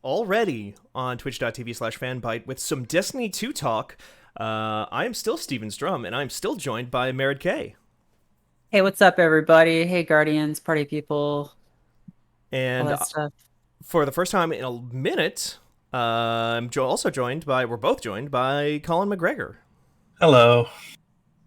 already on twitch.tv/fanbyte with some Destiny 2 talk. I am still Steven Strom, and I'm still joined by Merritt K. Hey, what's up, everybody? Hey, Guardians, party people, all And that stuff. for the first time in a minute, also joined by, we're both joined by Collin MacGregor. Hello.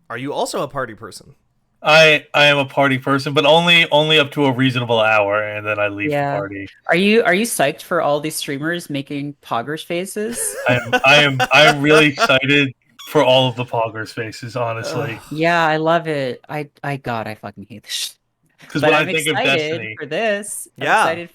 Are you also a party person? I am a party person, but only up to a reasonable hour, and then I leave the party. Are you psyched for all these streamers making poggers faces? I am really excited for all of the poggers faces, honestly. Yeah, I love it. I fucking hate this shit. Because But when I'm I think of excited Destiny, for this. I'm Yeah. excited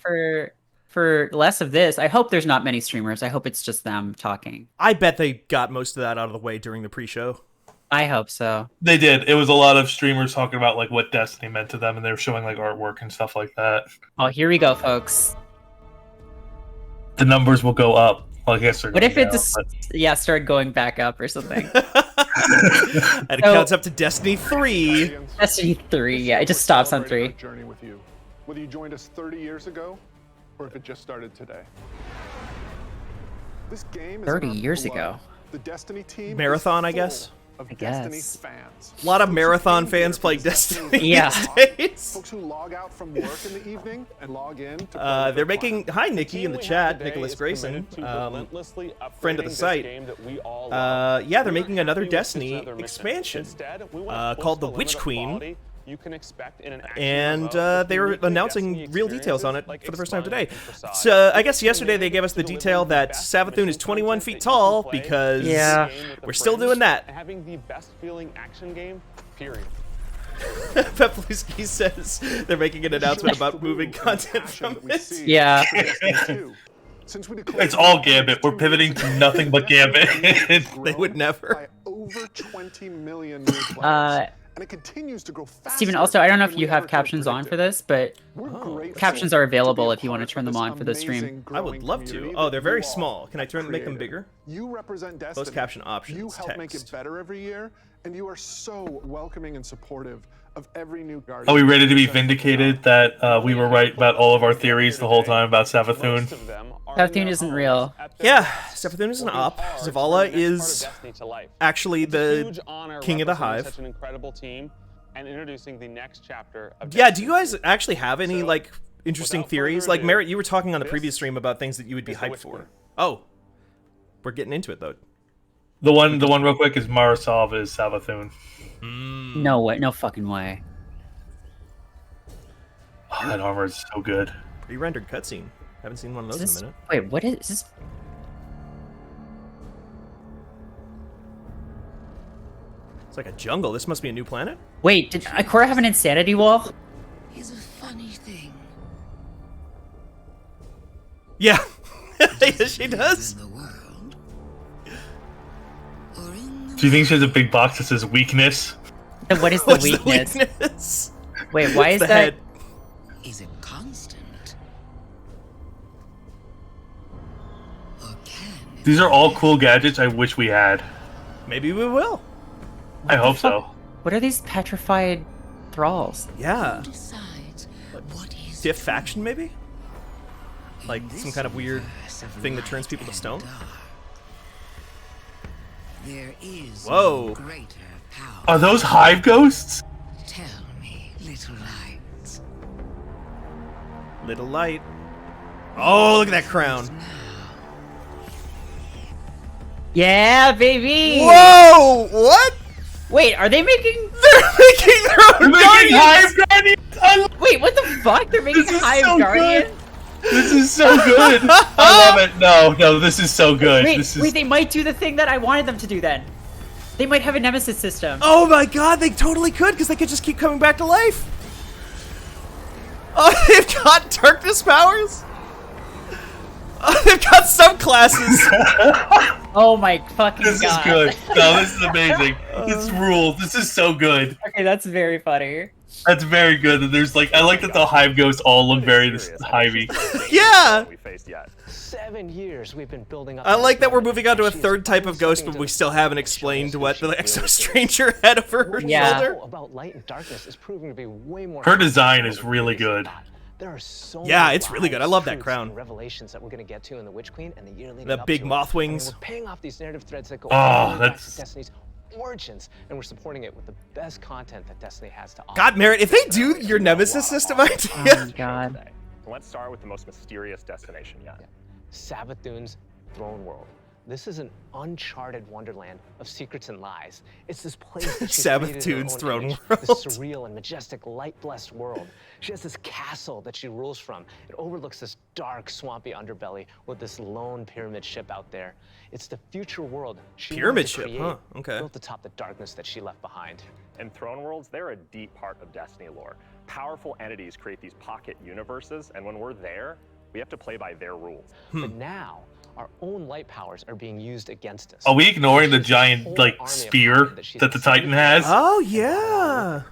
for less of this. I hope there's not many streamers. I hope it's just them talking. I bet they got most of that out of the way during the pre-show. I hope so. they did. It was a lot of streamers talking about like what Destiny meant to them, and they were showing like artwork and stuff like that. Oh, here we go, folks. The numbers will go up. Well, I guess they're What if going it down, just start going back up or something? And it counts up to Destiny 3. Destiny 3, yeah, it just stops on 3. Journey with you. Whether you joined us 30 years ago or if it just started today. This game is 30 in our years blood. ago. The Destiny team Marathon, is I guess? full of I Destiny guess. fans. A lot of Folks who Marathon came here fans for playing the Destiny Yeah. these days. Folks who log out from work in the evening and log in to play They're with making... their Hi, Nikki, in the chat. Nicholas Grayson, friend of the site. Yeah, they're making another Destiny expansion called the Witch Queen. And they were announcing real details on it for the first time today. So I guess yesterday they gave us the detail that Savathun is 21 feet tall because we're still doing that. Having the best feeling action game, period. Pepluski says they're making an announcement about moving content from it. Yeah. Since we declared It's all Gambit. We're pivoting to nothing but Gambit. They would never. by over 20 million new players. And it continues to grow faster. Steven, also, I don't know if than you we have ever captions on predicted. for this, but We're grateful captions are to available be a if you want to part turn them of on for the stream. amazing I would growing love to. community Oh, that they're very you all small. Can I make them created. bigger? You represent Destiny. Closed caption options, You help make it text. better every year, and you are so welcoming and supportive of every new Guardian. Are we ready to be vindicated that we were right about all of our theories the whole time about Savathun? Savathun isn't real. Yeah, Savathun is an op. Zavala is actually the king of the hive. Such an incredible team and introducing the next chapter of Yeah, do Destiny. you guys actually have any, like, interesting without theories? further Like, ado, Merritt, you were talking on the this previous stream about things that you would be is the hyped Witch for. Queen. Oh. We're getting into it, though. The one real quick is Marasov is Savathun. No way, no fucking way. Oh, that armor is so good. Pre-rendered cutscene. Haven't seen one of Is those this, in a minute. wait, what is this? It's like a jungle. This must be a new planet? Wait, did Ikora have an insanity wall? Is a funny thing. Yeah. Yes, she does. In the world. Or in the Do you think she has a big box that says weakness? What is the What's weakness? the weakness? Wait, why It's is the that? head. Is it constant? Or can it These are all cool gadgets I wish we had. Maybe we will. I hope so. What are these petrified thralls? Yeah. decides what is Fifth faction, maybe? Like in some this kind of weird universe of thing that turns light people to and stone? dark? There is Whoa. no greater power. Are those hive ghosts? Tell me, little light. Little light. Oh, look at that crown. Yeah, baby. Whoa! What? Wait, are they making? They're making their own Making guardians! hive guardians? I love Wait, what the fuck? They're making This is Hive so Guardian. good. This is so good. I love it. No, this is so good. Wait, This is wait, they might do the thing that I wanted them to do then. They might have a nemesis system. Oh my god, they totally could, because they could just keep coming back to life. Oh, they've got darkness powers? Oh, they've got subclasses. Oh my fucking this god. is good. No, this is amazing. This rules. This is so good. Okay, that's very funny. That's very good. And there's like I like that the hive ghosts all look very hivey. Yeah. We faced yet. 7 years we've been building up. I like that we're moving on to a third type of ghost, but we still haven't explained what the Exo Stranger had over her Yeah. shoulder. About light and darkness is proving to be way more. Her design is really good. There are so Yeah, many it's really good. I lies, love that truths, crown. and revelations that we're going to get to in the Witch Queen and the year leading The up big to moth it. I mean, wings. we're paying off these narrative threads that go Oh, all the way back that's- to Destiny's origins, and we're supporting it with the best content that Destiny has to offer. God, Merritt, if they do your Nemesis system Oh idea, my god. Let's start with the most mysterious destination yet. Savathun's throne world. This is an uncharted wonderland of secrets and lies. It's this place that she's created in her Savathun's own throne image, world. this surreal and majestic, light-blessed world. She has this castle that she rules from. It overlooks this dark, swampy underbelly with this lone pyramid ship out there. It's the future world she wanted Pyramid to ship, create, huh? Okay. built atop the darkness that she left behind. And throne worlds, they're a deep part of Destiny lore. Powerful entities create these pocket universes, and when we're there, we have to play by their rules. But now, our own light powers are being used against us. Are we ignoring the She's this giant whole like army of spear power that she's that the Titan enslaved has? Oh yeah.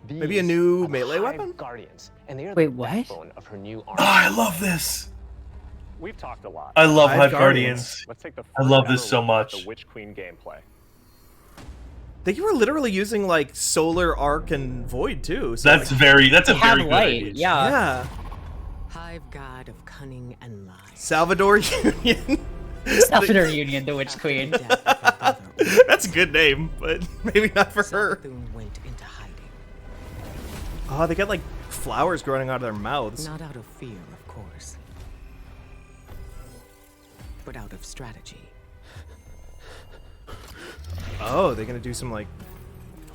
Maybe a These new are the melee Hive weapon? Guardians, and they are Wait, the what? backbone of her new army. Oh, I love this. We've talked a lot. I love Hive Hive Guardians. Guardians. Let's take the I love first this ever so look at much. The Witch Queen gameplay. They were literally using like solar, arc, and void too. So That's like, that's a They have very good light, idea. yeah. yeah. Hive god of cunning and lies. Salvador Union. Salvador Union, the Witch Queen. That's a good name, but maybe not for her. Savathun went into hiding, Oh, they got like flowers growing out of their mouths. not out of fear, of course, but out of strategy. Oh, they're gonna do some like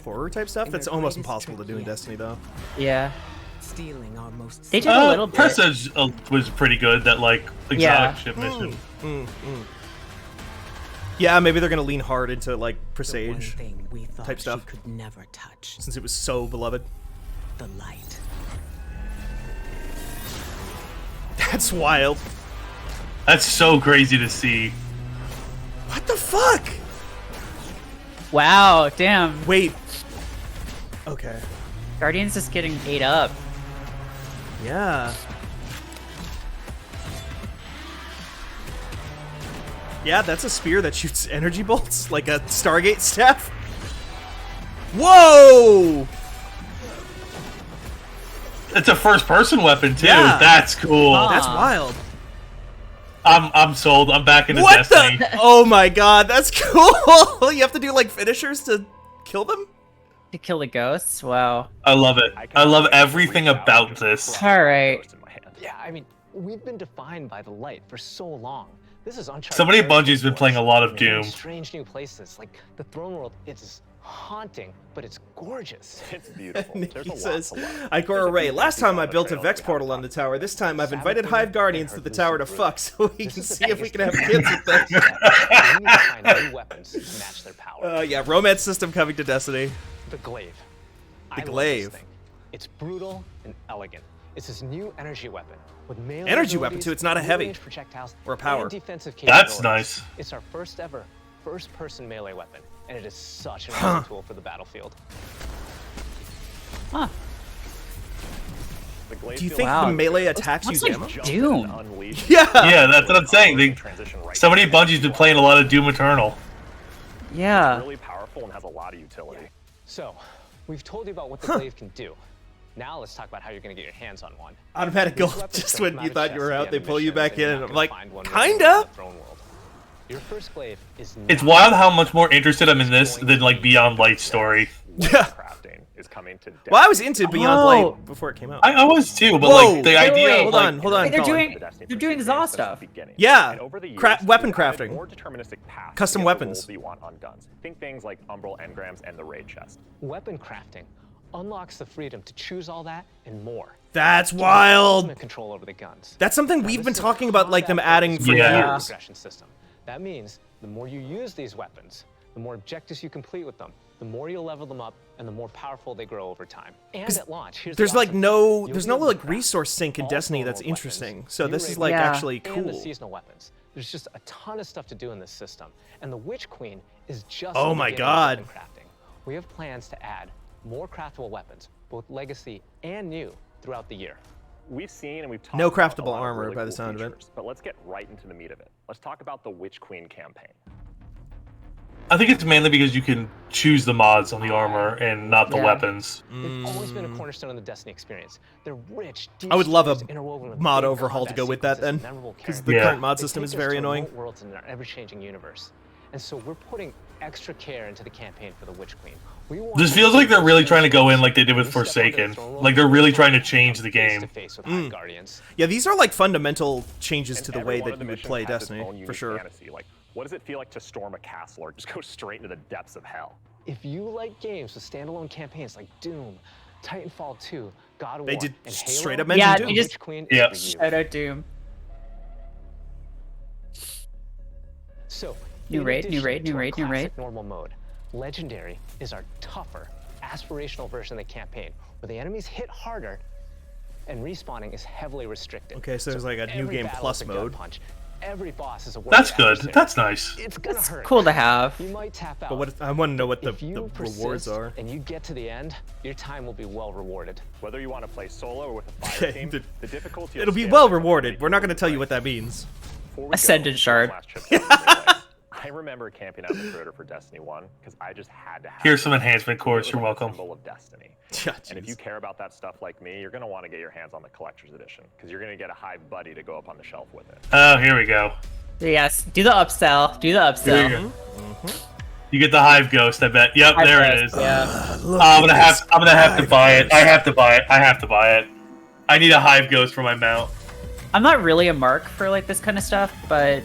horror type stuff. And That's their almost greatest impossible to trick do in yet. Destiny, though. Yeah. Stealing our most They did a little bit. Presage was pretty good. That like exotic Yeah. ship mission. Yeah, maybe they're gonna lean hard into like the one Presage, thing we thought type stuff. she could never touch. since it was so beloved. The light. That's wild. That's so crazy to see. What the fuck? Wow, damn. Wait. Okay. Guardian's just getting ate up. Yeah. Yeah, that's a spear that shoots energy bolts, like a Stargate staff. Whoa! It's a first-person weapon too. Yeah. That's cool. That's wild. I'm sold. I'm back into What Destiny. the? Oh my god, that's cool. You have to do like finishers to kill them? To kill the ghosts? Wow. I love it. I love everything about this. Alright. Yeah, I mean, we've been defined by the light for so long. This is uncharted. Somebody at territory Bungie's been for playing us. a lot of We're going Doom. Strange new places, like the throne world. It's haunting, but it's gorgeous. It's beautiful. There's a He lot says, to love. Icor There's a Array, few last things time I on the built a trail Vex we portal haven't on the talked tower. about. This time I've invited Savathun Hive Guardians and to her the tower to lucid fuck so we This can is the see if we biggest can have thing. kids with them. We need to find new weapons to match their power. Yeah, romance system coming to Destiny. The glaive. I love this glaive. thing. It's brutal and elegant. It's this new energy weapon with melee Energy weapon, abilities, too. It's not a heavy mid-range projectiles, or a power. and defensive That's capabilities. nice. It's our first ever first-person melee weapon, and it is such an awesome tool for the battlefield. Huh. The glaive Do you feels think Wow. the melee attacks Looks use like ammo? jump Doom. and unleash. Yeah. Yeah, that's what I'm saying. Somebody at Bungie's been playing a lot of Doom Eternal. Yeah. Really powerful and has a lot of utility. So, we've told you about what the glaive can do. Now let's talk about how you're going to get your hands on one. Automatic These gold. weapons Just don't when come you out of thought chests you were at out, the they end of pull you missions, back and you're in. not I'm gonna like, find one running around kinda? the throne world. Your first glaive is It's not wild how much more interested I'm in this than like Beyond Light story. Yeah. Crafting is coming to death. Well, I was into Beyond Oh. Light before it came out. I was too, but Whoa. like the Wait, idea wait, of hold like, on, hold on. They're Colin. doing Zaw stuff. Yeah. And over the years, Weapon we've added crafting. more deterministic paths Custom to get the weapons. rolls that you want on guns. Think things like Umbral engrams and the raid chest. weapon crafting. Unlocks the freedom to choose all that and more. That's Give you wild. ultimate control over the guns. That's something Now, we've this been is a talking about, like them combat adding focused for Yeah. years. progression system. That means the more you use these weapons, the more objectives you complete with them, the more you'll level them up, and the more powerful they grow over time. And at launch, here's There's the like awesome no, thing. there's You'll no be able like to craft resource sink in all Destiny throne that's world interesting. weapons, So new this is raid like Yeah. actually and the cool. seasonal weapons. There's just a ton of stuff to do in this system, and the Witch Queen is just Oh the my beginning of God. weapon crafting. We have plans to add more craftable weapons, both legacy and new, throughout the year. We've seen and we've talked No about a craftable lot of armor really by the cool sound of it. features, but let's get right into the meat of it. Let's talk about the Witch Queen campaign. I think it's mainly because you can choose the mods on the armor and not the Yeah. weapons. They've always been a cornerstone of the Destiny experience. They're rich, deep I would love a stories interwoven with mod big overhaul to combat go with that sequences then, and memorable because characters. the Yeah. current mod They system take is us very to annoying. remote worlds in our ever-changing universe. And so we're putting extra care into the campaign for the Witch Queen. We want This feels like they're really trying to go in like they did with Forsaken. Like they're really trying to change the game. face-to-face with Hive Guardians. Yeah, these are like fundamental changes And to the every way one that of the you would missions play has its Destiny, own for unique sure. fantasy. Like, what does it feel like to storm a castle or just go straight into the depths of hell? If you like games with standalone campaigns like Doom, Titanfall 2, God of They War, did and straight Halo, up mention Yeah, Doom. they just- Witch Queen Yeah. is for you. Shout out Doom. So, New in raid, new addition raid, new to our raid, new raid. classic normal mode, Legendary is our tougher, aspirational version of the campaign, where the enemies hit harder and respawning is heavily restricted. Okay, so there's like a new every game battle plus is a gut mode. punch. Every boss is a That's worthy good. adversary. That's nice. It's gonna It's hurt. cool to have. You might tap out. But what I want to know what the If you rewards persist are. and you get to the end, your time will be well rewarded. Whether you want to play solo or with a fire team, the difficulty It'll be scale well is rewarded. completely We're not going to tell you different. what that means. Before we go, Ascendant Shard. last trip down memory lane. I remember camping out the creator for Destiny 1 because I just had to have Here's it. some enhancement It cores. was You're like the welcome. symbol of Destiny. Yeah, And if jeez. you care about that stuff like me, you're going to want to get your hands on the collector's edition because you're going to get a Hive buddy to go up on the shelf with it. Oh, here we go. Yes, do the upsell. Do the Here we upsell. go. You get the Hive Ghost, I bet. Yep, Hive there it Ghost, is. Yeah. I'm gonna have to buy it. I have to buy it. I have to buy it. I need a Hive Ghost for my mount. I'm not really a mark for like this kind of stuff, but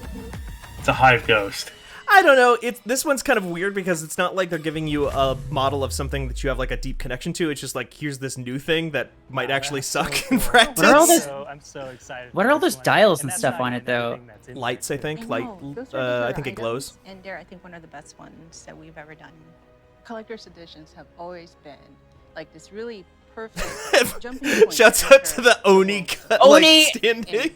It's a Hive Ghost. I don't know. This one's kind of weird because it's not like they're giving you a model of something that you have like a deep connection to. It's just like, here's this new thing that might actually suck in practice. What are all those- I'm so excited. what for are all this those one. dials and that's stuff not on even it, though? everything that's in Lights, I think. I Light. know. Those are I different think it glows. items, and they're, I think, one of the best ones that we've ever done. Collector's editions have always been like this really perfect jumping point. Shouts for out to the Oni cut, Oni! like, standing. and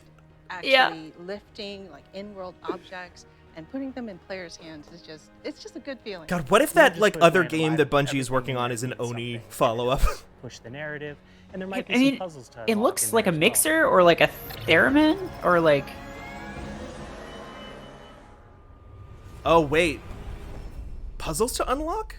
actually Yeah. lifting like in-world objects and putting them in players' hands is it's just a good feeling. God, what if We're that just like putting other it game live, that Bungie is everything working on here is an means Oni something. follow-up? Push the narrative, and there might be I mean, some puzzles to it unlock looks in like a there as well. mixer or like a theremin or like Oh wait, puzzles to unlock?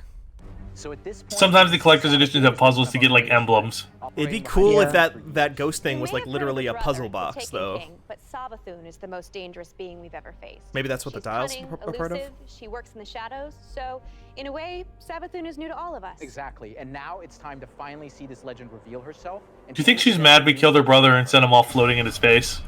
So at this point, Sometimes the collector's editions have puzzles to get like emblems. It'd be cool if Yeah. that ghost thing You was may like have literally a heard of the puzzle brother, the box, Taken though. King, but Savathun is the most dangerous being we've ever faced. Maybe that's what the She's dials cunning, are part of? elusive, she works in the shadows, so in a way, Savathun is new to all of us. Exactly, and now it's time to finally see this legend reveal herself. Do you think she's mad we killed her brother and sent him all floating into space?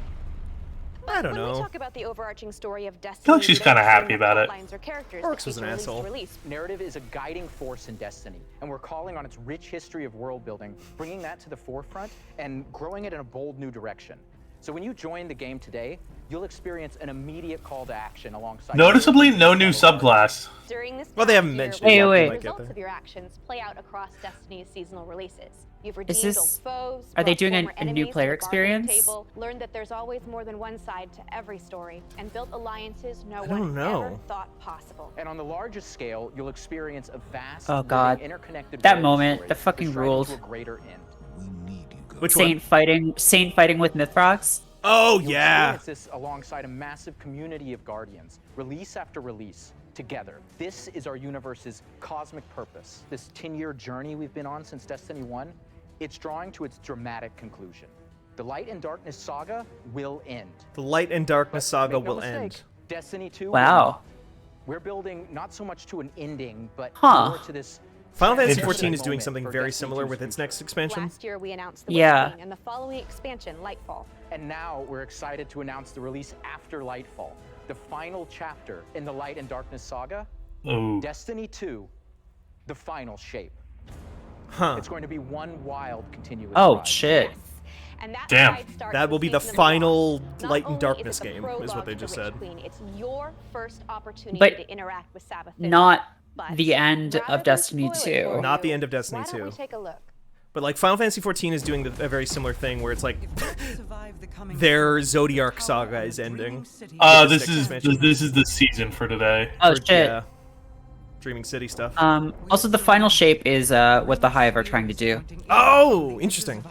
I don't When know. we talk about the overarching story of Destiny, feel like she's we don't kinda assume happy that about it. plotlines or characters Orcs that was keep an release to asshole. release. Narrative is a guiding force in Destiny, and we're calling on its rich history of world building, bringing that to the forefront, and growing it in a bold new direction. So when you join the game today, you'll experience an immediate call to action alongside... Noticeably, no new subclass. During this Well, they haven't past year, mentioned we've it yet, seen they the might get results there. of your actions play out across Destiny's seasonal releases. You've redeemed this- old foes, are they brought doing former a new enemies to player the bargaining experience? table, learned that there's always more than one side to every story, and built alliances no I one don't know. ever thought possible. And on the largest scale, you'll experience a vast, Oh, living, God. interconnected That world moment, story that fucking striving rules. to a greater end. Which Saint fighting with Mythrox. Oh You'll yeah. experience this alongside a massive community of guardians, release after release, together. This is our universe's cosmic purpose. This 10-year journey we've been on since Destiny 1, it's drawing to its dramatic conclusion. The Light and Darkness saga will end. The Light and Darkness But saga make no will mistake, end. Destiny 2 will Wow. not. We're building not so much to an ending, but Huh. more to this Final Fantasy Interesting. XIV is doing moment something for very Destiny similar 2's with its future. next expansion. Last year, we announced the Yeah. Witch Queen and the following expansion, Lightfall. And now we're excited to announce the release after Lightfall, the final chapter in the Light and Darkness saga, Ooh. Destiny 2, the final shape. Huh. It's going to be one wild continuous Oh ride. shit. Yes. And that Damn. ride starts That will with be the Season of final Dawn. Not Light and only Darkness is it the game, is what prologue they to just the Witch said. Queen, it's your first opportunity But to interact with Savathun. Not But the end rather of than Destiny spoil it 2. for Not the you, end of Destiny why don't 2. we take a look? But like Final Fantasy XIV is doing a very similar thing where it's like their Zodiac saga is ending. This next is expansion. this is the season for today. Oh Or- shit. Yeah. Dreaming City stuff. Also the final shape is what the Hive are trying to do. Oh, interesting.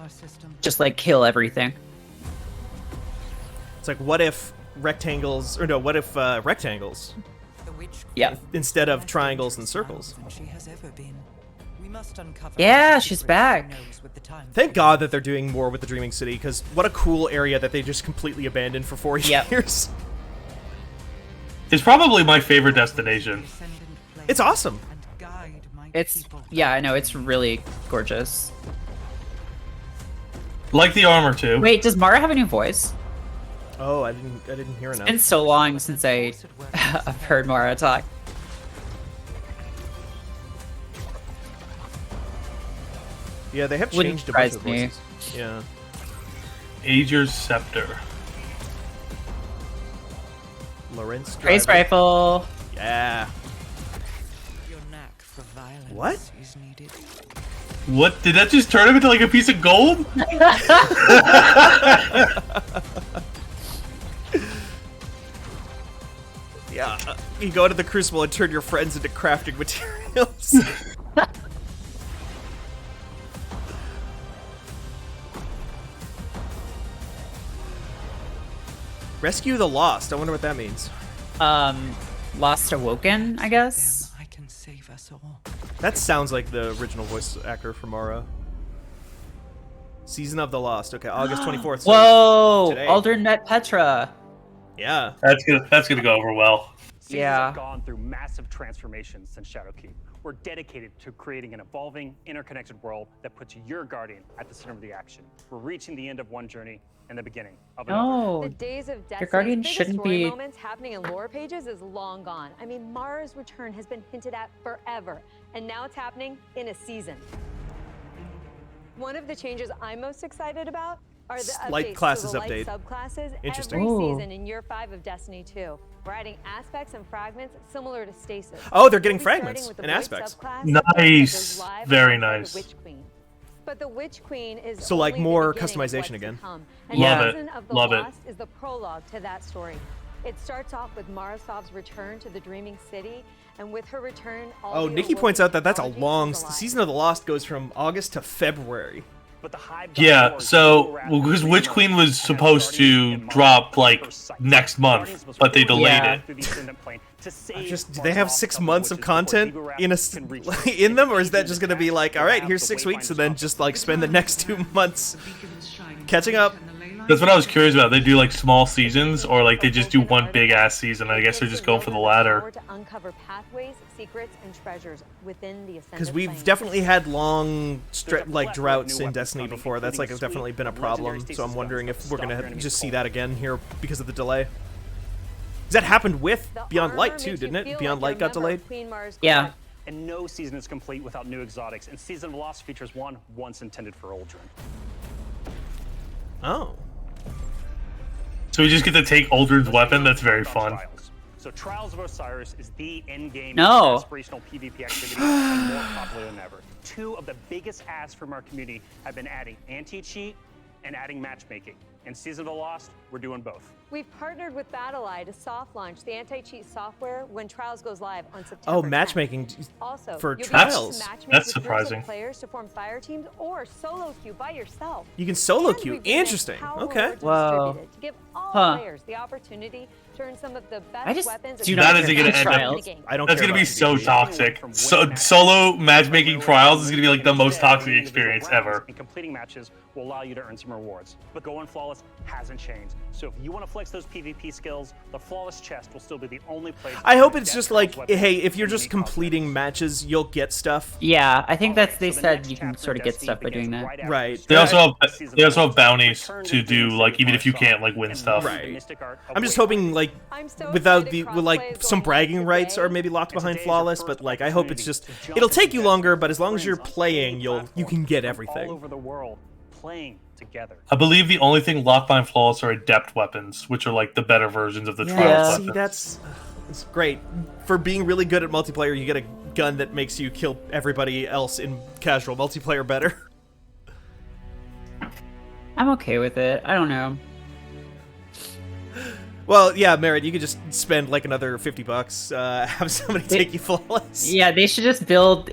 Just like kill everything. It's like, what if rectangles, or no, what if rectangles Yeah. instead of triangles and circles. Yeah, she's back. Thank God that they're doing more with the Dreaming City, because what a cool area that they just completely abandoned for 4 years. It's probably my favorite destination. It's awesome. Yeah, I know, it's really gorgeous. Like the armor too. Wait, does Mara have a new voice? Oh, I didn't hear enough. It's been so long since I've heard Mara talk. Yeah, they have Wouldn't changed a bunch of surprise me. voices. Yeah. AGER'S Scepter. LORENTZ Race driver. rifle. Yeah. What? What? Did that just turn him into like a piece of gold? Yeah. You go into the Crucible and turn your friends into crafting materials. Rescue the Lost. I wonder what that means. Lost Awoken, I guess. I can save us all. That sounds like the original voice actor for Mara. Season of the Lost. Okay, August 24th. So Whoa! today. Aldrin met Petra. Yeah. That's gonna go over well. Seasons Yeah. have gone through massive transformations since Shadowkeep. We're dedicated to creating an evolving, interconnected world that puts your guardian at the center of the action. We're reaching the end of one journey and the beginning of another. Oh, The days of your Destiny's guardian biggest shouldn't story be. moments happening in lore pages is long gone. I mean, Mara's return has been hinted at forever, and now it's happening in a season. One of the changes I'm most excited about are the Light updates classes to the light update. subclasses Interesting. every Ooh. season in year 5 of Destiny 2. We're adding aspects and fragments similar to stasis. Oh, they're getting We'll be starting fragments with the and Void aspects. subclass Nice. that goes live Very alongside nice. the Witch Queen. But the Witch Queen is So, like, only the more beginning of customization what's to again. come. And Love it. Season of the Love it. Lost is the prologue to that story. It starts off with Marasov's return to the Dreaming City, and with her return, all Oh, the Nikki points out that that's a mythology long... comes alive. Season of the Lost goes from August to February. But the Hive Yeah, Guard so Wars well, because rapidly Witch emerge Queen was and supposed starting to in March drop at like first sight. next Guardians month, was but they forced delayed Yeah. it. through the Ascendant Plane to save Do they have Marsoth, 6 couple months of witches before content Vigoraptor in a can reach in them, or is that the just going to be like, all right, here's 6 weeks, and then just like spend the next 2 months catching up? That's what I was curious about. They do like small seasons, or like they just do one big ass season. I guess they're just going for the latter. To uncover pathways, secrets, and treasures within the Ascendant Because we've Plane. definitely had long like droughts in weapons Destiny coming, before. That's like including a definitely suite been a of legendary problem. stasis So I'm wondering guns if that we're stop gonna your enemies just see cold. that again here because of the delay. 'Cause that happened with The Beyond armor Light too, makes you didn't it? feel Beyond like Light you're a got member delayed. of Queen Mara's Yeah. Guard. And no season is complete without new exotics, and Season of Lost features one once intended for Aldrin. Oh. So we just get to take Aldrin's weapon. That's very fun. Trials. So Trials of Osiris is the endgame No. aspirational PvP activity and more popular than ever. Two of the biggest asks from our community have been adding anti-cheat and adding matchmaking. In Season of the Lost, we're doing both. We've partnered with BattleEye to soft launch the anti-cheat software when Trials goes live on September Oh, 10th. matchmaking Also, for you'll be Trials. able to matchmake That's with groups of surprising. players to form fire teams or solo queue by yourself. You can solo And queue. we've made Interesting. Power Okay. Words Whoa. distributed to give all Huh. players the opportunity to earn some of the best I just weapons do and not That isn't gonna care end about up- Trials. I don't That's care gonna be about so PvP. toxic. So solo matchmaking trials is gonna be like the most toxic experience ever. And completing matches will allow you to earn some rewards. But Going Flawless hasn't changed. So if you want to flex those PvP skills, the Flawless chest will still be the only place. I hope to it's get just Trials like, weapons hey, if you're and just unique completing cosmetics. matches, you'll get stuff. Yeah, I think that's So they the said next you can chapter sort of get Destiny stuff by begins doing that. after Right. the They also start have of Season they also have Lost. bounties Return to the do Dreaming like City even if you Marsoth can't like win and stuff. learn the Right. mystic art of I'm just waiting. hoping like I'm so without excited the with like Crossplay is some going live bragging rights today. are maybe locked And behind today is the Flawless, first but like I hope it's opportunity just to jump it'll take into you longer, Destiny but as long as with you're friends on playing, any you platform can get from everything. all over the world playing together. I believe the only thing locked behind Flawless are adept weapons, which are like the better versions of the Yeah, trials see, weapons. it's great. For being really good at multiplayer, you get a gun that makes you kill everybody else in casual multiplayer better. I'm okay with it. I don't know. Well, yeah, Merritt, you could just spend like another $50, have somebody take you Flawless. Yeah, they should just build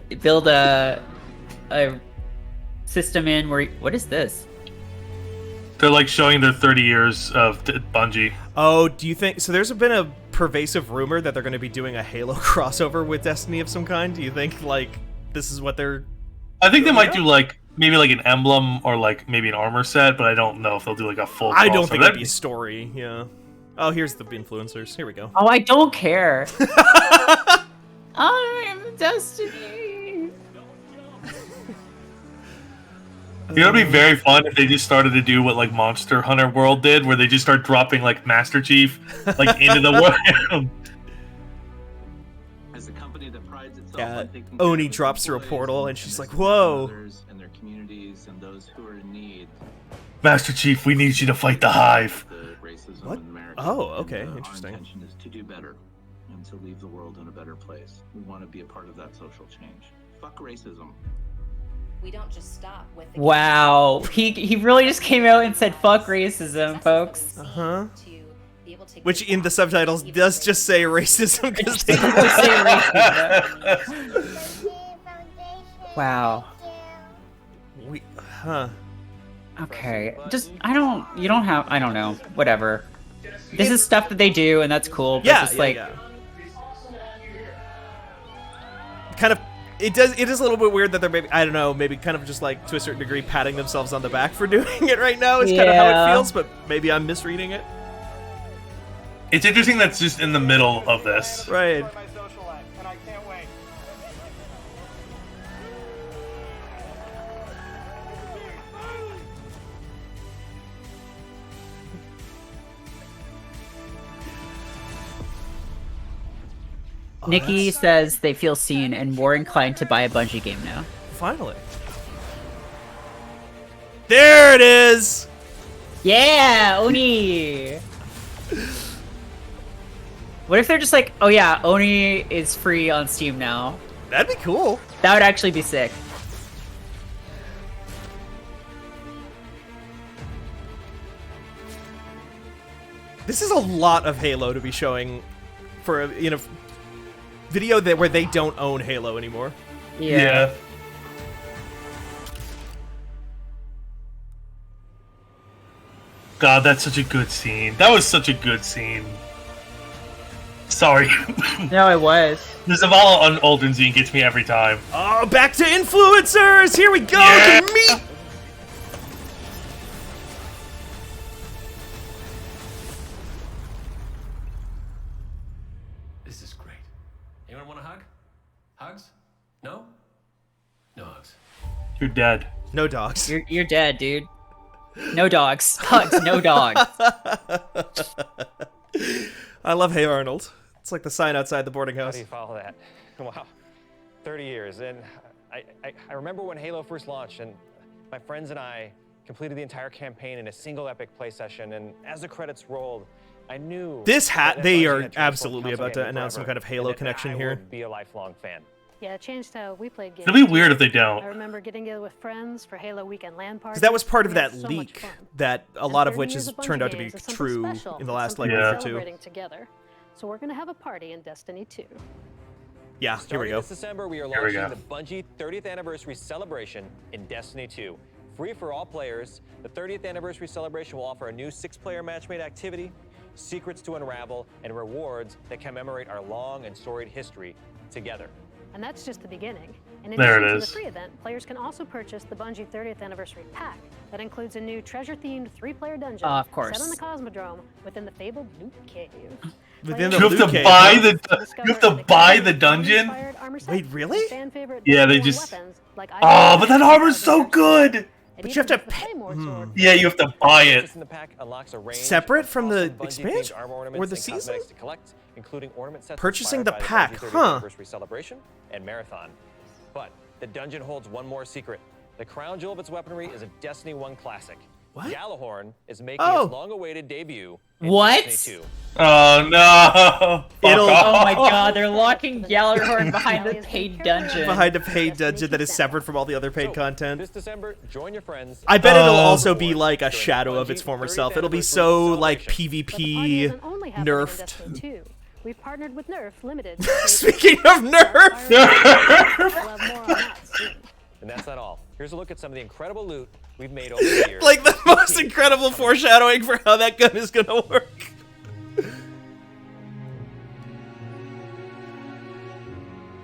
a system in where what is this? They're like showing their 30 years of Bungie. Oh, do you think so? There's been a pervasive rumor that they're going to be doing a Halo crossover with Destiny of some kind. Do you think like this is what they're? I think they might do like maybe like an emblem or like maybe an armor set, but I don't know if they'll do like a full. I don't think that'd be story. Yeah. Oh, here's the influencers. Here we go. Oh, I don't care. I'm Destiny. You know, it'd be very fun if they just started to do what like Monster Hunter World did, where they just start dropping like Master Chief like into the world. As a company that prides itself Yeah, on taking Oni care of drops through a employees portal, and she's like, their "Whoa!" others and their communities and those who are in need. Master Chief, we need you to fight the Hive. The racism What? in America. Oh, okay, And, interesting. Our intention is to do better and to leave the world in a better place. We want to be a part of that social change. Fuck racism. We don't just stop with the Wow, he really just came out and said fuck racism, folks. Uh-huh. to be able to Which in the subtitles does just say racism because they Wow. Huh. Okay, just I don't know, whatever. This is stuff that they do and that's cool, but Yeah, just like kind of it is a little bit weird that they're maybe I don't know, maybe kind of just like to a certain degree patting themselves on the back for doing it right now is kind of how it feels, but maybe I'm misreading it. It's interesting that's just in the middle of this. Right. Nikki says they feel seen and more inclined to buy a Bungie game now. Finally. There it is! Yeah, Oni! What if they're just like, oh yeah, Oni is free on Steam now? That'd be cool. That would actually be sick. This is a lot of Halo to be showing for a video where they don't own Halo anymore. Yeah. God, that's such a good scene. That was such a good scene. Sorry. No, it was. The Zavala on Olden gets me every time. Oh, back to influencers! Here we go! Yeah. To meet! This is great. Anyone want a hug? Hugs? No? No hugs. You're dead. No dogs. You're dead, dude. No dogs. Hugs, no dogs. I love Hey Arnold. It's like the sign outside the boarding How house. do you follow that? Wow, 30 years. And I remember when Halo first launched, and my friends and I completed the entire campaign in a single epic play session. And as the credits rolled, I knew This hat, that they Bungie are had transformed absolutely console about to gaming announce some forever, kind of Halo and that connection I here. would be a lifelong fan. Yeah, it changed how we played games. It'll be weird if they don't. I remember getting together with friends for Halo weekend LAN parties. Because that was part of We had that so much leak, fun. that a lot of And which 30 has years of turned Bungie out to be games is something true special, in the last like something week we're or two. celebrating together. So we're gonna have a party in Destiny 2. Yeah, here we Starting go. this December, we are Here we launching go. the Bungie 30th anniversary celebration in Destiny 2. Free for all players, the 30th anniversary celebration will offer a new 6-player matchmade activity, secrets to unravel, and rewards that commemorate our long and storied history together. And that's just the beginning. In There addition it to is. the free event, players can also purchase the Bungie 30th Anniversary Pack that includes a new treasure-themed 3-player dungeon Of course. set on the Cosmodrome within the fabled Loot Cave. Within You the have to loot cave. buy you have to buy the dungeon? Wait, really? Yeah, they just. Oh, but that armor's so good. But you have to pay. Yeah, you have to buy it. In the pack unlocks a range Separate of from the awesome Bungie-themed expansion? armor Or ornaments the and season? cosmetics to collect, including ornament sets Purchasing inspired the by pack, Bungie 30th huh. Anniversary Celebration and Marathon. But the dungeon holds one more secret. The crown jewel of its weaponry is a Destiny 1 classic. What? Gallahorn is making Oh. its long-awaited debut in What? Destiny 2. Oh no! It'll- Oh my god, they're locking Gjallarhorn behind the paid dungeon. Behind a paid dungeon that is separd from all the other paid So, content. This December, join your friends. I bet it'll Oh. also be like a shadow of its former self. It'll be so like PvP nerfed. We've partnered with Nerf Limited. Speaking of Nerf! And that's not all. Here's a look at some of the incredible loot we've made over the years. Like the most incredible foreshadowing for how that gun is gonna work.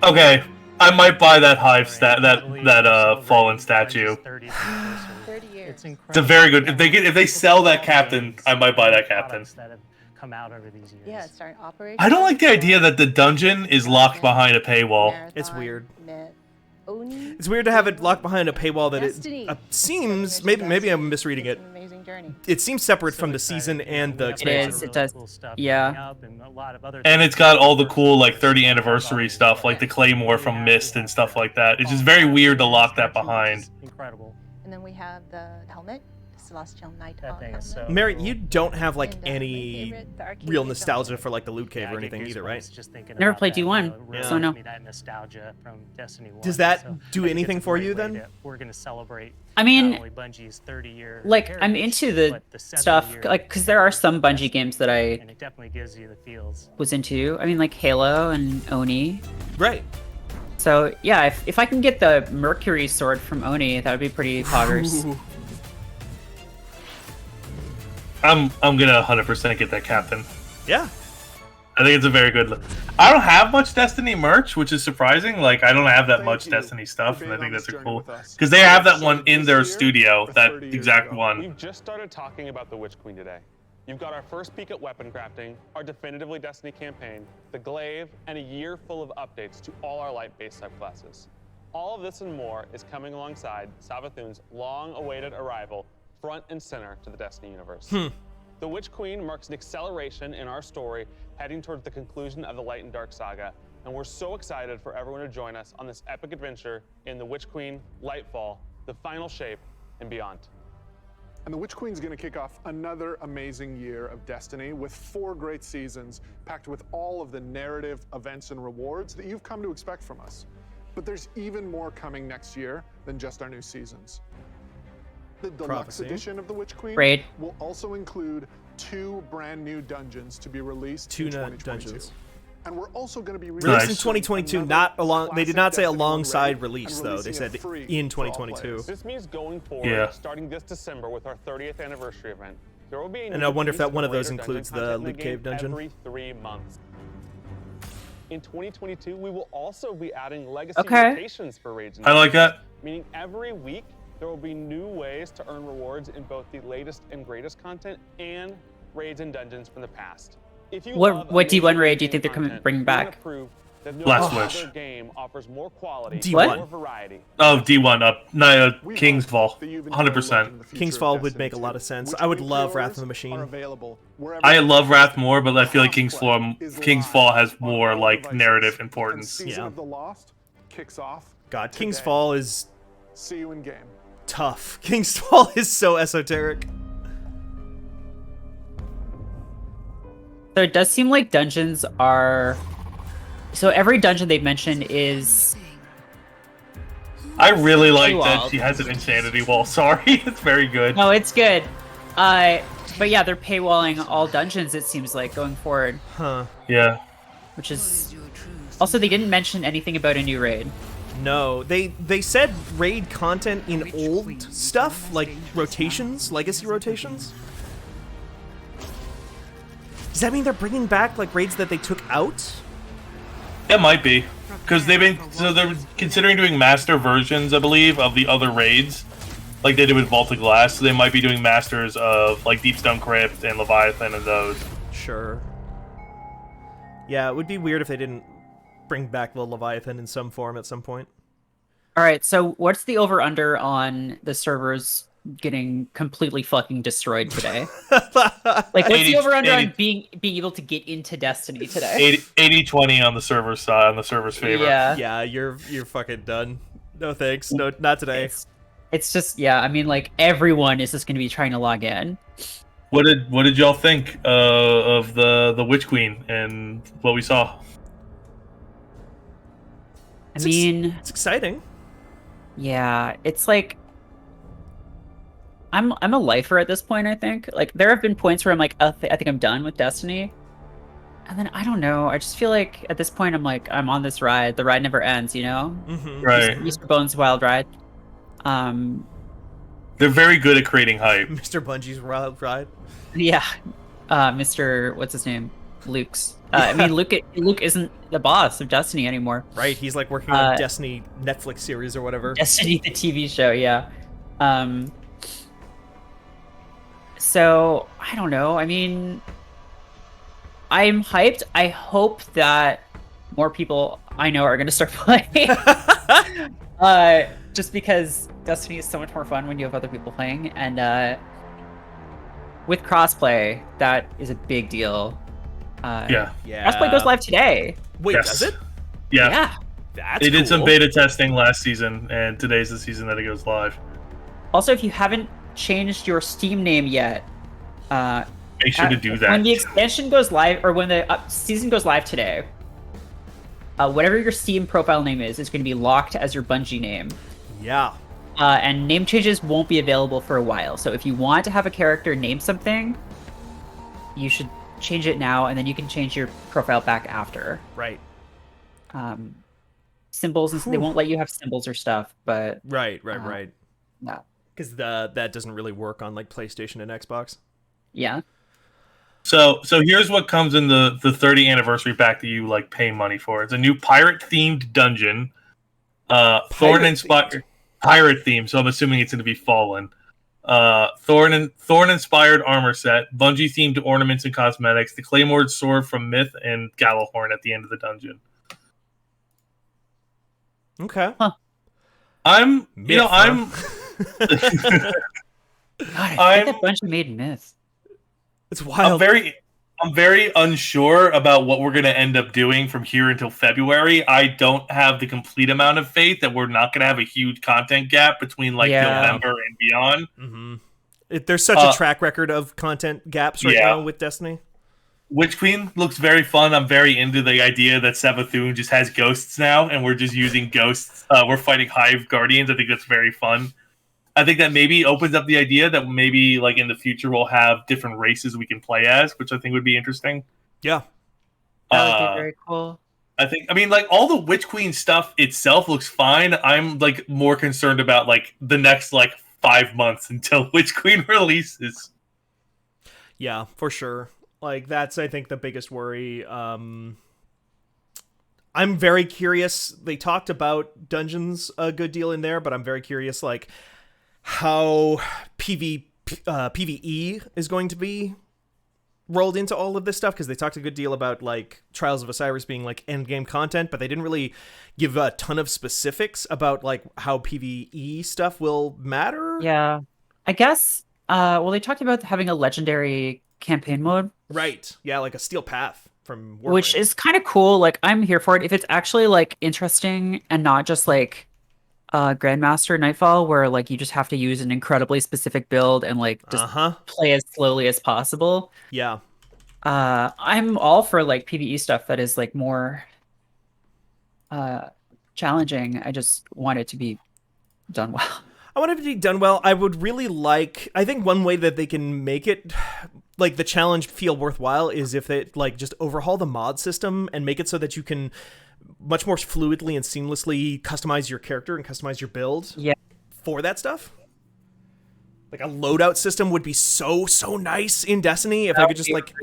Okay, I might buy that hive that fallen statue. 30 years. It's a very good. If they sell that captain, I might buy that captain. That have come out over these years. Yeah, it's starting operation. I don't like the idea that the dungeon is locked behind a paywall. It's weird. Oni. It's weird to have it locked behind a paywall that Destiny. it seems. Maybe I'm misreading it. An amazing journey. It seems separate from the season and the It expansion. is. It does. Yeah. And it's got all the cool like 30 anniversary stuff, like the Claymore from Myst and stuff like that. It's just very weird to lock that behind. Incredible. And then we have the helmet, Celestial Night That thing is helmet. so Mary, you don't have like And, any favorite, the arcade real is nostalgia for like the loot cave or I get anything either, goosebumps right? just thinking Never about played that, D1, so really no. gives me that nostalgia from Destiny 1. Does that So do I think anything it's a for great you way then? to- We're going to celebrate. I mean, not only Bungie's 30-year like I'm heritage, into the but 70 stuff year like because there are some Bungie games that I and it definitely gives you the feels. was into. I mean, like Halo and Oni. Right. So yeah, if I can get the Mercury sword from Oni, that would be pretty poggers. Ooh. I'm gonna 100% get that captain. Yeah. I think it's a very good. I don't have much Destiny merch, which is surprising. Like I don't have that much Destiny stuff, and I think that's a cool because they have that one in their studio, that exact one. We've just started talking about the Witch Queen today. You've got our first peek at weapon crafting, our definitively Destiny campaign, the Glaive, and a year full of updates to all our light-based subclasses. All of this and more is coming alongside Savathun's long-awaited arrival front and center to the Destiny universe. The Witch Queen marks an acceleration in our story heading towards the conclusion of the Light and Dark saga, and we're so excited for everyone to join us on this epic adventure in the Witch Queen, Lightfall, the final shape, and beyond. And the Witch Queen's going to kick off another amazing year of Destiny with 4 great seasons packed with all of the narrative, events, and rewards that you've come to expect from us. But there's even more coming next year than just our new seasons. The deluxe Prophecy. edition of the Witch Queen Raid. will also include 2 brand new dungeons to be released Two in 2022. dungeons. And we're also going to be Released in Nice. 2022, another not along. They did not say classic Destiny alongside raid release and though. They releasing said it free in for all 2022. players. This means going forward, Yeah. starting this December with our 30th anniversary event, there will be a And new I wonder if that piece one of those raider dungeon includes the content in Loot Cave game dungeon. Every 3 months. In 2022, we will also be adding legacy Okay. rotations for raids. and I like dungeons, that. Meaning every week there will be new ways to earn rewards in both the latest and greatest content and raids and dungeons from the past. If you love What D1 amazing raid do you game think they're content, bringing we wanna back? prove that no Last other Wish. game offers more quality, D1? more variety. Oh, D1 up. No, We hope King's Fall. that you've enjoyed 100%. watching the future King's of Fall would Destiny make a 2, lot of sense. which I would week love pre-orders Wrath of the Machine. are available wherever I you love buy. Wrath more, but I feel like King's Crossplay Fall is has live on more all like devices, narrative and importance. Season Yeah. of the Lost kicks off God, King's today. Fall is See you in game. tough. King's Fall is so esoteric. So it does seem like dungeons are. So every dungeon they've mentioned is. I really like that Paywall. she has an insanity wall. Sorry, it's very good. No, it's good. But yeah, they're paywalling all dungeons. It seems like going forward, Huh. Yeah. which is. Also, they didn't mention anything about a new raid. No, they said raid content in old stuff, like rotations, legacy rotations. Does that mean they're bringing back like raids that they took out? It might be. Because they're considering doing master versions, I believe, of the other raids. Like they did with Vault of Glass, so they might be doing masters of like Deepstone Crypt and Leviathan and those. Sure. Yeah, it would be weird if they didn't bring back the Leviathan in some form at some point. All right, so what's the over/under on the servers getting completely fucking destroyed today? Like, what's 80 the over/under 80 on being able to get into Destiny today? 80-20 on the server side, on the server's favor. Yeah. Yeah, you're fucking done. No thanks. No, not today. It's just, yeah, I mean, like, everyone is just going to be trying to log in. What did y'all think of the Witch Queen and what we saw? I mean, it's exciting. Yeah, it's like I'm a lifer at this point. I think like there have been points where I'm like, I think I'm done with Destiny, and then I don't know. I just feel like at this point I'm like I'm on this ride. The ride never ends, you know. Mm-hmm. Right. Mr. Bones' wild ride. They're very good at creating hype. Mr. Bungie's wild ride. Yeah, Mr. What's his name? Luke's. I mean, Luke isn't the boss of Destiny anymore. Right, he's like working on Destiny Netflix series or whatever. Destiny, the TV show, yeah. So, I don't know. I mean, I'm hyped. I hope that more people I know are going to start playing. Just because Destiny is so much more fun when you have other people playing. And with crossplay, that is a big deal. Yeah. Crossplay goes live today. Wait, does it? Yeah. Yeah. That's They did some cool. beta testing last season, and today's the season that it goes live. Also, if you haven't changed your Steam name yet, Make sure to do that. When the expansion goes live, or when the season goes live today, whatever your Steam profile name is going to be locked as your Bungie name. Yeah. And name changes won't be available for a while. So if you want to have a character name something, you should change it now, and then you can change your profile back after. Right. Symbols, and they won't let you have symbols or stuff, but... Right. No. Because that doesn't really work on like PlayStation and Xbox. Yeah. So here's what comes in the 30th anniversary pack that you like pay money for. It's a new pirate-themed dungeon. Thorn-inspired... Pirate theme, so I'm assuming it's going to be Fallen. Thorn-inspired armor set, Bungie-themed ornaments and cosmetics, the Claymore's sword from Myth, and Gallahorn at the end of the dungeon. Okay. Huh. I'm God, I think that Bungie made Myth. It's wild. I'm very unsure about what we're going to end up doing from here until February. I don't have the complete amount of faith that we're not going to have a huge content gap between November and beyond. Mm-hmm. There's such a track record of content gaps right now with Destiny. Witch Queen looks very fun. I'm very into the idea that Savathun just has ghosts now, and we're just using ghosts. We're fighting Hive Guardians. I think that's very fun. I think that maybe opens up the idea that maybe like in the future we'll have different races we can play as, which I think would be interesting. Yeah. That would be very cool. I mean, like all the Witch Queen stuff itself looks fine. I'm like more concerned about like the next like 5 months until Witch Queen releases. Yeah, for sure. Like that's I think the biggest worry. I'm very curious. They talked about dungeons a good deal in there, but I'm very curious like how PvE is going to be rolled into all of this stuff, because they talked a good deal about like Trials of Osiris being like end game content, but they didn't really give a ton of specifics about like how PvE stuff will matter. Yeah, I guess. Well, they talked about having a legendary campaign mode, right? Yeah, like a Steel Path from Warframe. Which is kind of cool. Like I'm here for it if it's actually like interesting and not just like Grandmaster Nightfall, where like you just have to use an incredibly specific build and like just play as slowly as possible. Yeah. I'm all for like PvE stuff that is like more challenging. I just want it to be done well. I want it to be done well. I would really like, I think one way that they can make it like the challenge feel worthwhile is if they like just overhaul the mod system and make it so that you can much more fluidly and seamlessly customize your character and customize your build for that stuff. Like a loadout system would be so nice in Destiny if I could just like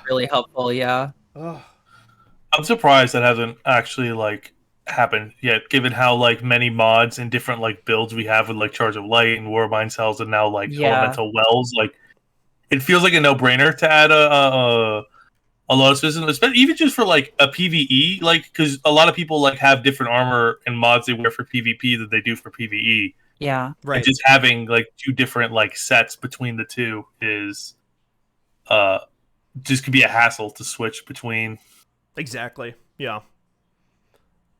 really helpful. Yeah. I'm surprised that hasn't actually like happened yet, given how like many mods and different like builds we have with like Charge of Light and Warbind Cells and now like Elemental Wells. Like it feels like a no-brainer to add a lot of systems, especially even just for like a PvE, like because a lot of people like have different armor and mods they wear for PvP that they do for PvE. Yeah, right. And just having like two different like sets between the two is just could be a hassle to switch between. Exactly. Yeah.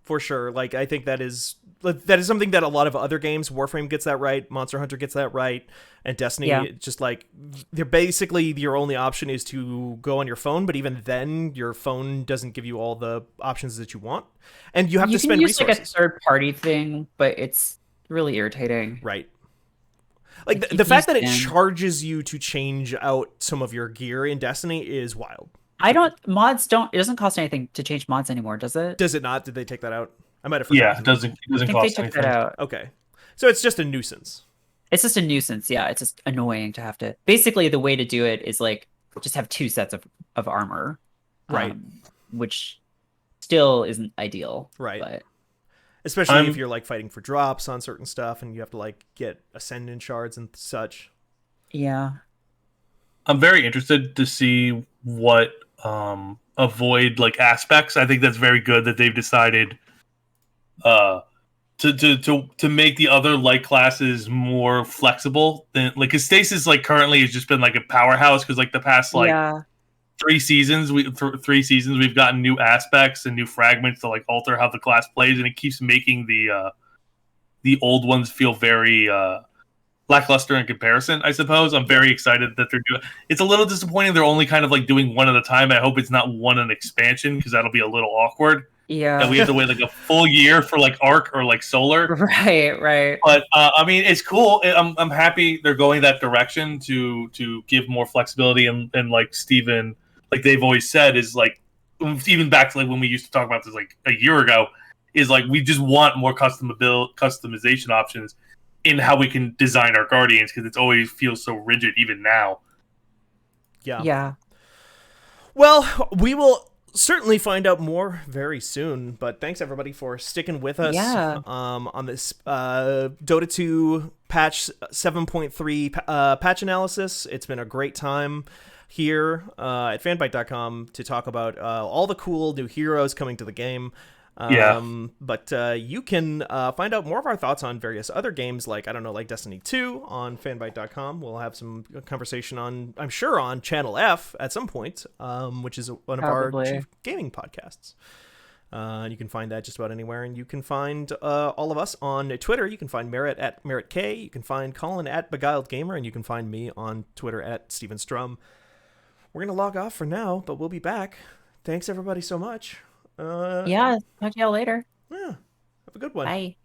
For sure. Like I think that is something that a lot of other games, Warframe gets that right, Monster Hunter gets that right, and Destiny just like they're basically your only option is to go on your phone, but even then your phone doesn't give you all the options that you want, and you have to spend resources. Like a third party thing, but it's really irritating. Right. Like the fact that it charges you to change out some of your gear in Destiny is wild. It doesn't cost anything to change mods anymore, does it? Does it not? Did they take that out? I might have forgotten. Yeah, it doesn't I think cost they took anything. that out. Okay. So it's just a nuisance. It's just a nuisance. Yeah, it's just annoying to have to. Basically, the way to do it is like just have 2 sets of armor, right? Which still isn't ideal, right? But especially if you're like fighting for drops on certain stuff, and you have to like get ascendant shards and such. Yeah, I'm very interested to see what avoid like aspects. I think that's very good that they've decided to make the other light classes more flexible than like, because Stasis like currently has just been like a powerhouse because like the past like 3 seasons we've gotten new aspects and new fragments to like alter how the class plays, and it keeps making the old ones feel very lackluster in comparison, I suppose. I'm very excited that they're doing. It's a little disappointing they're only kind of like doing one at a time. I hope it's not one an expansion, because that'll be a little awkward. Yeah, that we have to wait like a full year for like Arc or like Solar. Right. But I mean, it's cool. I'm happy they're going that direction to give more flexibility, and like Steven, like they've always said, is like even back to like when we used to talk about this like a year ago, is like we just want more customization options in how we can design our Guardians, because it always feels so rigid even now. Yeah. Well, we will certainly find out more very soon, but thanks everybody for sticking with us on this Dota 2 patch 7.3 patch analysis. It's been a great time here at fanbyte.com to talk about all the cool new heroes coming to the game. But you can find out more of our thoughts on various other games, like, I don't know, like Destiny 2 on fanbyte.com. We'll have some conversation on, I'm sure, on Channel F at some point, which is one of our chief gaming podcasts. You can find that just about anywhere, and you can find all of us on Twitter. You can find Merritt at merritt_k. You can find Collin at BeguiledGamer, and you can find me on Twitter at Steven Strom. We're going to log off for now, but we'll be back. Thanks everybody so much. Talk to y'all later. Yeah. Have a good one. Bye.